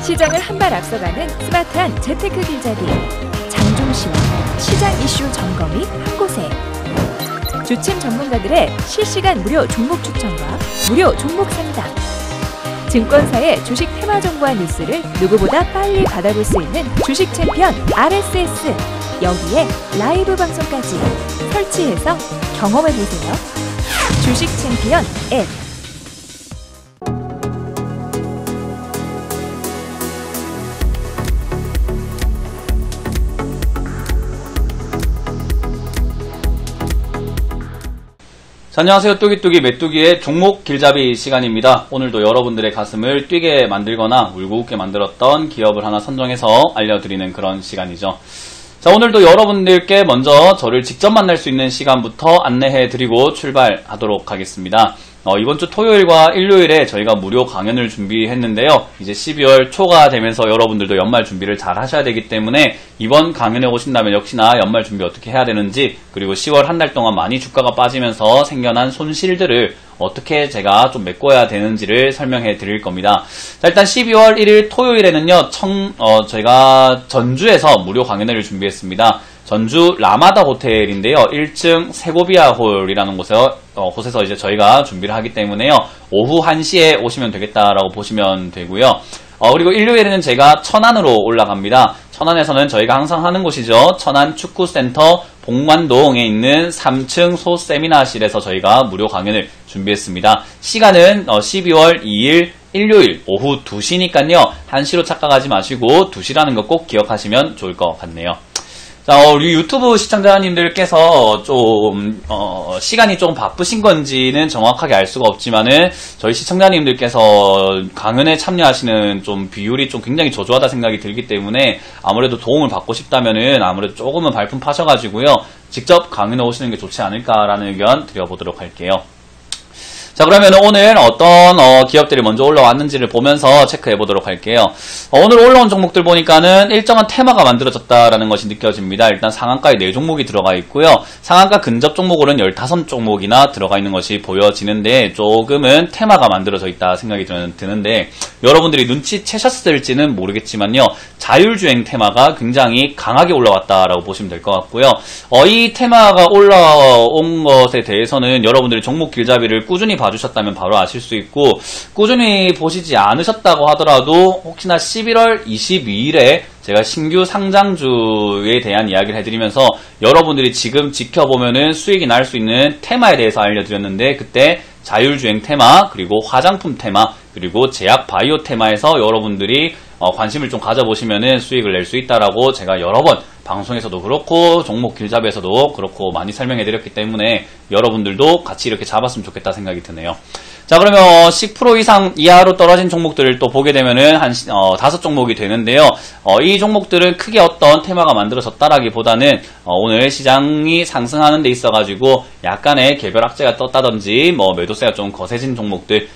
시장을 한 발 앞서가는 스마트한 재테크 길잡이 장종시와 시장 이슈 점검이 한 곳에 주침 전문가들의 실시간 무료 종목 추천과 무료 종목 상담 증권사의 주식 테마 정보와 뉴스를 누구보다 빨리 받아볼 수 있는 주식 챔피언 RSS 여기에 라이브 방송까지 설치해서 경험해보세요. 주식 챔피언 앱 자, 안녕하세요. 뚜기뚜기 메뚜기의 종목 길잡이 시간입니다. 오늘도 여러분들의 가슴을 뛰게 만들거나 울고 웃게 만들었던 기업을 하나 선정해서 알려드리는 그런 시간이죠. 자, 오늘도 여러분들께 먼저 저를 직접 만날 수 있는 시간부터 안내해드리고 출발하도록 하겠습니다. 이번 주 토요일과 일요일에 저희가 무료 강연을 준비했는데요. 이제 12월 초가 되면서 여러분들도 연말 준비를 잘 하셔야 되기 때문에 이번 강연에 오신다면 역시나 연말 준비 어떻게 해야 되는지, 그리고 10월 한 달 동안 많이 주가가 빠지면서 생겨난 손실들을 어떻게 제가 좀 메꿔야 되는지를 설명해 드릴 겁니다. 자, 일단 12월 1일 토요일에는요, 저희가 전주에서 무료 강연회를 준비했습니다. 전주 라마다 호텔인데요. 1층 세고비아 홀이라는 곳에서 이제 저희가 준비를 하기 때문에요. 오후 1시에 오시면 되겠다라고 보시면 되고요. 그리고 일요일에는 제가 천안으로 올라갑니다. 천안에서는 저희가 항상 하는 곳이죠. 천안 축구센터 봉관동에 있는 3층 소세미나실에서 저희가 무료 강연을 준비했습니다. 시간은 12월 2일 일요일 오후 2시니까요. 1시로 착각하지 마시고 2시라는 거 꼭 기억하시면 좋을 것 같네요. 자, 우리 유튜브 시청자님들께서 좀, 시간이 좀 바쁘신 건지는 정확하게 알 수가 없지만은, 저희 시청자님들께서 강연에 참여하시는 좀 비율이 좀 굉장히 저조하다 생각이 들기 때문에, 아무래도 도움을 받고 싶다면은, 아무래도 조금은 발품 파셔가지고요, 직접 강연에 오시는 게 좋지 않을까라는 의견 드려보도록 할게요. 자, 그러면 오늘 어떤 기업들이 먼저 올라왔는지를 보면서 체크해 보도록 할게요. 오늘 올라온 종목들 보니까는 일정한 테마가 만들어졌다라는 것이 느껴집니다. 일단 상한가에 4종목이 들어가 있고요. 상한가 근접 종목으로는 15종목이나 들어가 있는 것이 보여지는데 조금은 테마가 만들어져 있다 생각이 드는데 여러분들이 눈치채셨을지는 모르겠지만요. 자율주행 테마가 굉장히 강하게 올라왔다라고 보시면 될 것 같고요. 이 테마가 올라온 것에 대해서는 여러분들이 종목 길잡이를 꾸준히 봐주셨다면 바로 아실 수 있고, 꾸준히 보시지 않으셨다고 하더라도 혹시나 11월 22일에 제가 신규 상장주에 대한 이야기를 해드리면서 여러분들이 지금 지켜보면은 수익이 날 수 있는 테마에 대해서 알려드렸는데, 그때 자율주행 테마, 그리고 화장품 테마, 그리고 제약 바이오 테마에서 여러분들이 관심을 좀 가져보시면은 수익을 낼 수 있다라고 제가 여러 번 방송에서도 그렇고 종목 길잡이에서도 그렇고 많이 설명해드렸기 때문에 여러분들도 같이 이렇게 잡았으면 좋겠다 생각이 드네요. 자, 그러면 10% 이상 이하로 떨어진 종목들을 또 보게 되면은 한 5종목이 되는데요. 이 종목들은 크게 어떤 테마가 만들어졌다라기보다는 오늘 시장이 상승하는 데 있어가지고 약간의 개별 악재가 떴다든지 매도세가 좀 거세진 종목들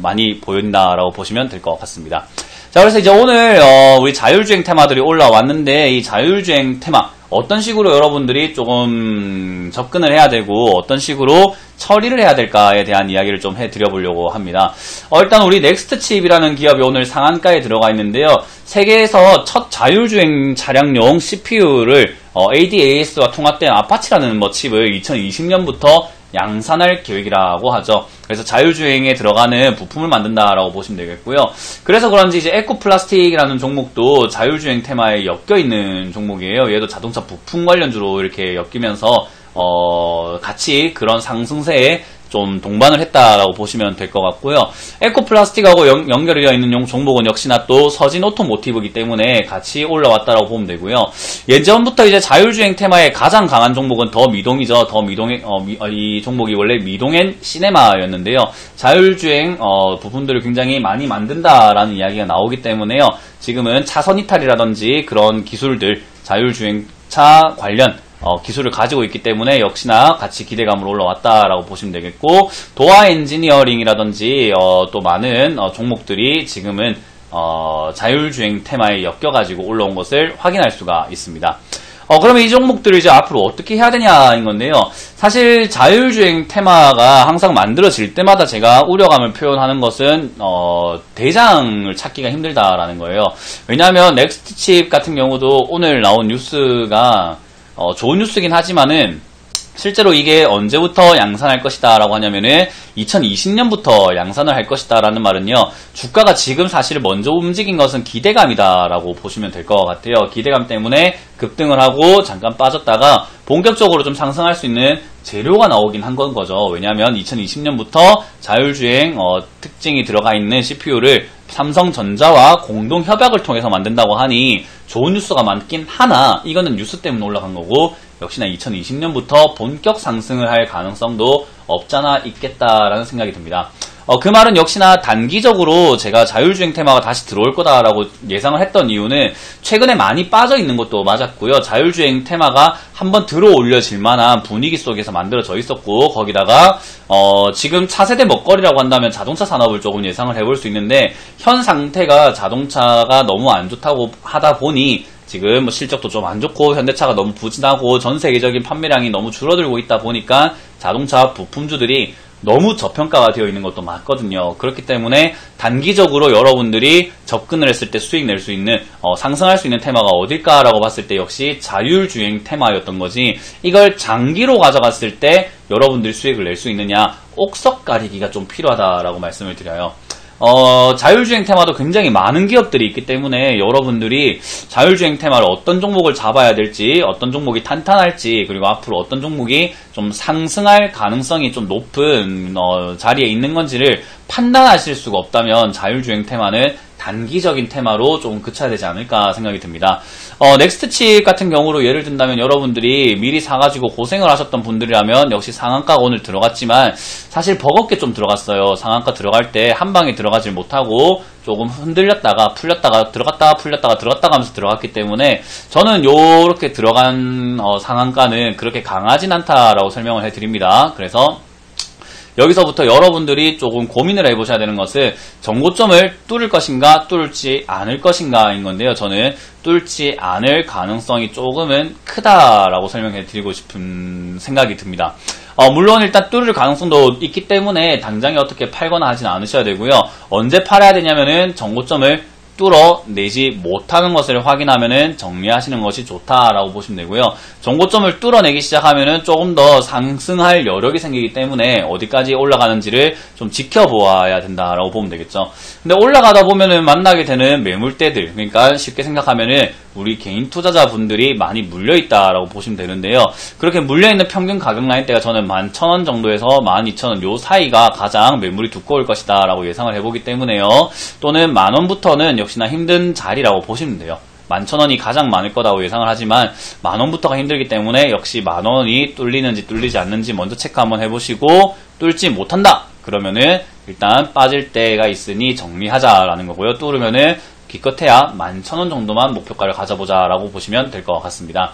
많이 보인다라고 보시면 될 것 같습니다. 자, 그래서 이제 오늘 우리 자율주행 테마들이 올라왔는데, 이 자율주행 테마 어떤 식으로 여러분들이 조금 접근을 해야 되고 어떤 식으로 처리를 해야 될까에 대한 이야기를 좀 해드려보려고 합니다. 일단 우리 넥스트칩이라는 기업이 오늘 상한가에 들어가 있는데요. 세계에서 첫 자율주행 차량용 CPU를 ADAS와 통합된 아파치라는 칩을 2020년부터 양산할 계획이라고 하죠. 그래서 자율주행에 들어가는 부품을 만든다라고 보시면 되겠고요. 그래서 그런지 이제 에코플라스틱이라는 종목도 자율주행 테마에 엮여있는 종목이에요. 얘도 자동차 부품 관련주로 이렇게 엮이면서 같이 그런 상승세에 좀 동반을 했다라고 보시면 될 것 같고요. 에코플라스틱하고 연결이 되어 있는 종목은 역시나 또 서진 오토모티브이기 때문에 같이 올라왔다라고 보면 되고요. 예전부터 이제 자율주행 테마에 가장 강한 종목은 더 미동이죠. 더 미동의 이 종목이 원래 미동엔 시네마였는데요. 자율주행 부분들을 굉장히 많이 만든다라는 이야기가 나오기 때문에요. 지금은 차선 이탈이라든지 그런 기술들, 자율주행차 관련 기술을 가지고 있기 때문에 역시나 같이 기대감으로 올라왔다라고 보시면 되겠고, 도아 엔지니어링이라든지 또 많은 종목들이 지금은 자율주행 테마에 엮여가지고 올라온 것을 확인할 수가 있습니다. 그러면 이 종목들을 이제 앞으로 어떻게 해야 되냐인 건데요. 사실 자율주행 테마가 항상 만들어질 때마다 제가 우려감을 표현하는 것은 대장을 찾기가 힘들다라는 거예요. 왜냐하면 넥스트칩 같은 경우도 오늘 나온 뉴스가 좋은 뉴스긴 하지만은 실제로 이게 언제부터 양산할 것이다 라고 하냐면은 2020년부터 양산을 할 것이다 라는 말은요, 주가가 지금 사실 먼저 움직인 것은 기대감이다 라고 보시면 될 것 같아요. 기대감 때문에 급등을 하고 잠깐 빠졌다가 본격적으로 좀 상승할 수 있는 재료가 나오긴 한 건 거죠. 왜냐하면 2020년부터 자율주행 특징이 들어가 있는 CPU를 삼성전자와 공동 협약을 통해서 만든다고 하니 좋은 뉴스가 많긴 하나 이거는 뉴스 때문에 올라간 거고, 역시나 2020년부터 본격 상승을 할 가능성도 없잖아 있겠다라는 생각이 듭니다. 그 말은 역시나 단기적으로 제가 자율주행 테마가 다시 들어올 거다라고 예상을 했던 이유는 최근에 많이 빠져 있는 것도 맞았고요. 자율주행 테마가 한번 들어올려질 만한 분위기 속에서 만들어져 있었고, 거기다가 지금 차세대 먹거리라고 한다면 자동차 산업을 조금 예상을 해볼 수 있는데, 현 상태가 자동차가 너무 안 좋다고 하다 보니 지금 실적도 좀 안 좋고 현대차가 너무 부진하고 전 세계적인 판매량이 너무 줄어들고 있다 보니까 자동차 부품주들이 너무 저평가가 되어 있는 것도 맞거든요. 그렇기 때문에 단기적으로 여러분들이 접근을 했을 때 수익 낼 수 있는 상승할 수 있는 테마가 어딜까라고 봤을 때 역시 자율주행 테마였던 거지, 이걸 장기로 가져갔을 때 여러분들이 수익을 낼 수 있느냐, 옥석 가리기가 좀 필요하다라고 말씀을 드려요. 자율주행 테마도 굉장히 많은 기업들이 있기 때문에 여러분들이 자율주행 테마를 어떤 종목을 잡아야 될지, 어떤 종목이 탄탄할지, 그리고 앞으로 어떤 종목이 좀 상승할 가능성이 좀 높은 자리에 있는 건지를 판단하실 수가 없다면 자율주행 테마는 단기적인 테마로 좀 그쳐야 되지 않을까 생각이 듭니다. 넥스트칩 같은 경우로 예를 든다면 여러분들이 미리 사가지고 고생을 하셨던 분들이라면 역시 상한가가 오늘 들어갔지만 사실 버겁게 좀 들어갔어요. 상한가 들어갈 때 한 방에 들어가질 못하고 조금 흔들렸다가 풀렸다가 들어갔다가 풀렸다가 들어갔다가 하면서 들어갔기 때문에 저는 요렇게 들어간 상한가는 그렇게 강하진 않다라고 설명을 해드립니다. 그래서 여기서부터 여러분들이 조금 고민을 해보셔야 되는 것은 정고점을 뚫을 것인가 뚫지 않을 것인가인 건데요. 저는 뚫지 않을 가능성이 조금은 크다라고 설명해 드리고 싶은 생각이 듭니다. 물론 일단 뚫을 가능성도 있기 때문에 당장에 어떻게 팔거나 하진 않으셔야 되고요. 언제 팔아야 되냐면은 정고점을 뚫어내지 못하는 것을 확인하면은 정리하시는 것이 좋다라고 보시면 되고요. 정고점을 뚫어내기 시작하면은 조금 더 상승할 여력이 생기기 때문에 어디까지 올라가는지를 좀 지켜보아야 된다라고 보면 되겠죠. 근데 올라가다 보면은 만나게 되는 매물대들, 그러니까 쉽게 생각하면은 우리 개인 투자자분들이 많이 물려있다라고 보시면 되는데요. 그렇게 물려있는 평균 가격 라인대가 저는 11,000원 정도에서 12,000원 요 사이가 가장 매물이 두꺼울 것이다 라고 예상을 해보기 때문에요. 또는 만원부터는 역시나 힘든 자리라고 보시면 돼요. 11,000원이 가장 많을 거라고 예상을 하지만 만원부터가 힘들기 때문에 역시 만원이 뚫리는지 뚫리지 않는지 먼저 체크 한번 해보시고, 뚫지 못한다 그러면은 일단 빠질 때가 있으니 정리하자라는 거고요. 뚫으면은 기껏해야 11,000원 정도만 목표가를 가져보자라고 보시면 될 것 같습니다.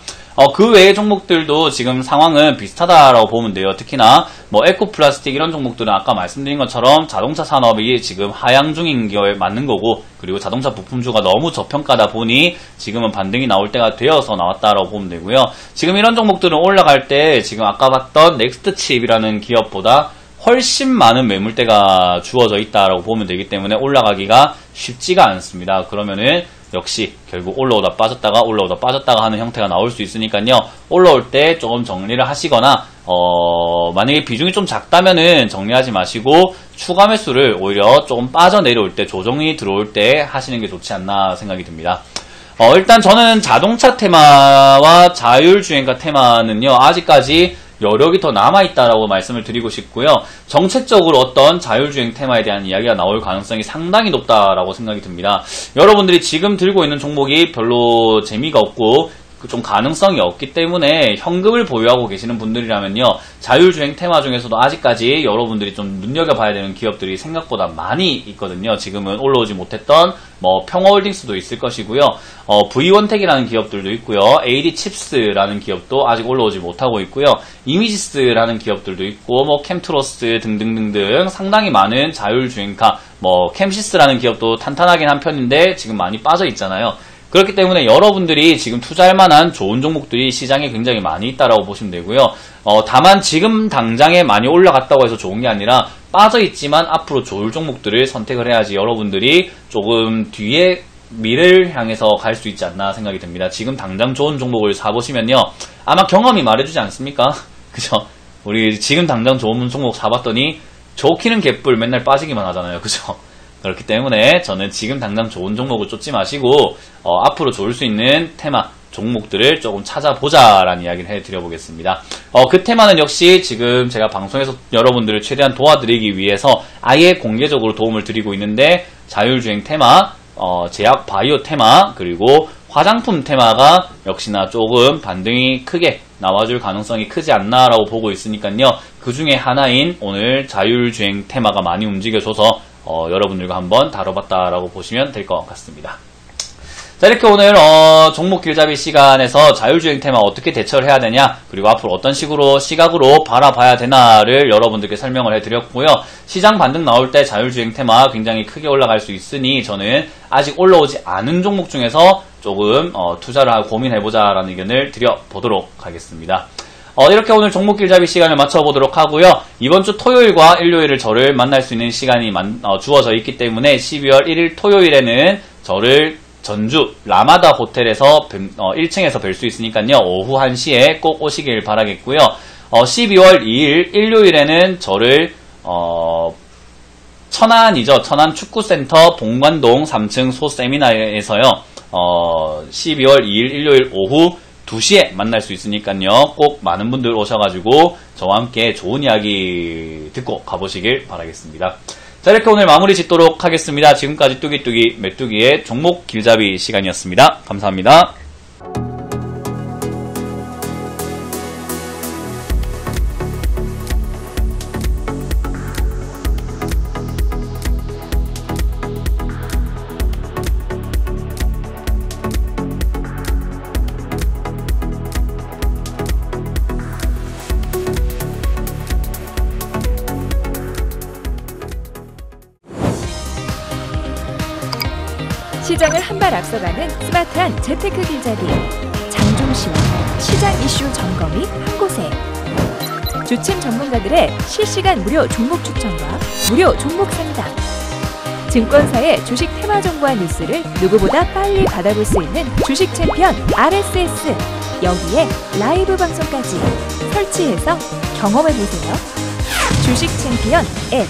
그 외의 종목들도 지금 상황은 비슷하다라고 보면 돼요. 특히나 뭐 에코플라스틱 이런 종목들은 아까 말씀드린 것처럼 자동차 산업이 지금 하향 중인 게 맞는 거고, 그리고 자동차 부품주가 너무 저평가다 보니 지금은 반등이 나올 때가 되어서 나왔다라고 보면 되고요. 지금 이런 종목들은 올라갈 때 지금 아까 봤던 넥스트칩이라는 기업보다 훨씬 많은 매물대가 주어져 있다라고 보면 되기 때문에 올라가기가 쉽지가 않습니다. 그러면은 역시 결국 올라오다 빠졌다가 올라오다 빠졌다가 하는 형태가 나올 수 있으니까요. 올라올 때 조금 정리를 하시거나 만약에 비중이 좀 작다면은 정리하지 마시고 추가 매수를 오히려 조금 빠져 내려올 때, 조정이 들어올 때 하시는 게 좋지 않나 생각이 듭니다. 일단 저는 자동차 테마와 자율주행가 테마는요, 아직까지 여력이 더 남아있다라고 말씀을 드리고 싶고요. 정책적으로 어떤 자율주행 테마에 대한 이야기가 나올 가능성이 상당히 높다라고 생각이 듭니다. 여러분들이 지금 들고 있는 종목이 별로 재미가 없고 좀 가능성이 없기 때문에 현금을 보유하고 계시는 분들이라면요, 자율주행 테마 중에서도 아직까지 여러분들이 좀 눈여겨봐야 되는 기업들이 생각보다 많이 있거든요. 지금은 올라오지 못했던 뭐 평화홀딩스도 있을 것이고요. V원텍이라는 기업들도 있고요. AD칩스라는 기업도 아직 올라오지 못하고 있고요. 이미지스라는 기업들도 있고 뭐 캠트로스 등등등등 상당히 많은 자율주행카, 뭐 캠시스라는 기업도 탄탄하긴 한 편인데 지금 많이 빠져 있잖아요. 그렇기 때문에 여러분들이 지금 투자할 만한 좋은 종목들이 시장에 굉장히 많이 있다라고 보시면 되고요. 다만 지금 당장에 많이 올라갔다고 해서 좋은 게 아니라 빠져있지만 앞으로 좋을 종목들을 선택을 해야지 여러분들이 조금 뒤에 미래를 향해서 갈 수 있지 않나 생각이 듭니다. 지금 당장 좋은 종목을 사보시면요. 아마 경험이 말해주지 않습니까? 그죠? 우리 지금 당장 좋은 종목 사봤더니 좋기는 개뿔 맨날 빠지기만 하잖아요. 그죠? 그렇기 때문에 저는 지금 당장 좋은 종목을 쫓지 마시고 앞으로 좋을 수 있는 테마 종목들을 조금 찾아보자라는 이야기를 해드려보겠습니다. 그 테마는 역시 지금 제가 방송에서 여러분들을 최대한 도와드리기 위해서 아예 공개적으로 도움을 드리고 있는데 자율주행 테마, 제약 바이오 테마, 그리고 화장품 테마가 역시나 조금 반등이 크게 나와줄 가능성이 크지 않나라고 보고 있으니까요. 그 중에 하나인 오늘 자율주행 테마가 많이 움직여줘서 여러분들과 한번 다뤄봤다라고 보시면 될 것 같습니다. 자, 이렇게 오늘 종목 길잡이 시간에서 자율주행 테마 어떻게 대처를 해야 되냐, 그리고 앞으로 어떤 시각으로 바라봐야 되나를 여러분들께 설명을 해드렸고요. 시장 반등 나올 때 자율주행 테마 굉장히 크게 올라갈 수 있으니 저는 아직 올라오지 않은 종목 중에서 조금 투자를 하고 고민해보자라는 의견을 드려보도록 하겠습니다. 이렇게 오늘 종목 길잡이 시간을 맞춰보도록 하고요. 이번 주 토요일과 일요일을 저를 만날 수 있는 시간이 주어져 있기 때문에 12월 1일 토요일에는 저를 전주 라마다 호텔에서 1층에서 뵐 수 있으니까요. 오후 1시에 꼭 오시길 바라겠고요. 12월 2일 일요일에는 저를 천안이죠. 천안 축구센터 본관동 3층 소세미나에서요. 12월 2일 일요일 오후 2시에 만날 수 있으니까요. 꼭 많은 분들 오셔가지고 저와 함께 좋은 이야기 듣고 가보시길 바라겠습니다. 자, 이렇게 오늘 마무리 짓도록 하겠습니다. 지금까지 뚜기뚜기 메뚜기의 종목 길잡이 시간이었습니다. 감사합니다. 시장을 한 발 앞서가는 스마트한 재테크 길잡이 장종시와 시장 이슈 점검이 한 곳에 주침 전문가들의 실시간 무료 종목 추천과 무료 종목 상담, 증권사의 주식 테마 정보와 뉴스를 누구보다 빨리 받아볼 수 있는 주식 챔피언 RSS, 여기에 라이브 방송까지 설치해서 경험해보세요. 주식 챔피언 앱